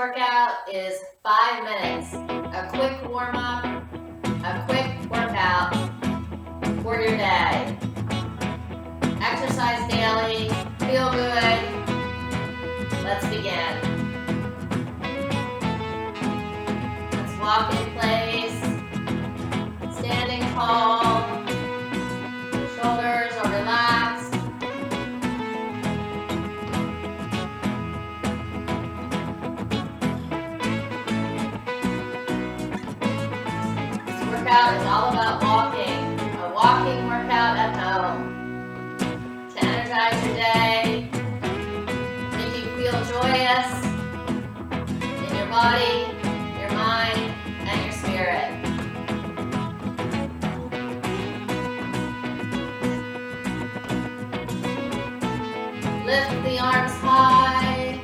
workout is 5 minutes. A quick warm-up, a quick workout for your day. Exercise daily, feel good. Let's begin. Let's walk in place, standing tall, shoulders are relaxed. This workout is all about walking, a walking workout at home. To energize your day, make you feel joyous in your body, your mind, and your spirit. Lift the arms high,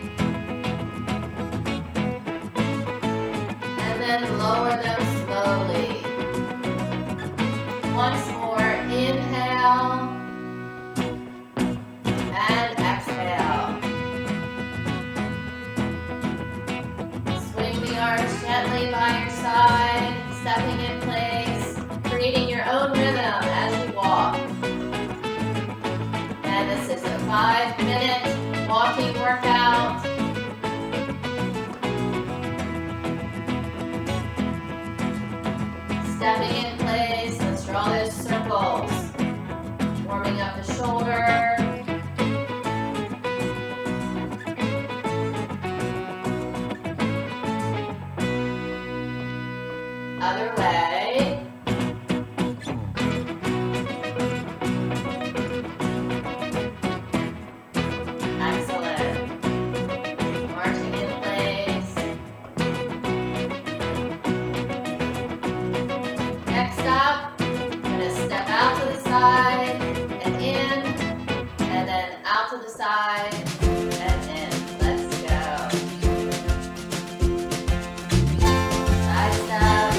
and then lower them slowly. Once more, inhale, and exhale. Swing the arms gently by your side, stepping in place, creating your own rhythm as you walk. And this is a 5-minute walking workout. Stepping in place, let's draw those circles. Warming up the shoulder. Other way. Excellent. Marching in place. Next up, I'm going to step out to the side and in, and then out to the side and in. Let's go. Side step,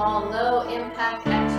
small, low impact activities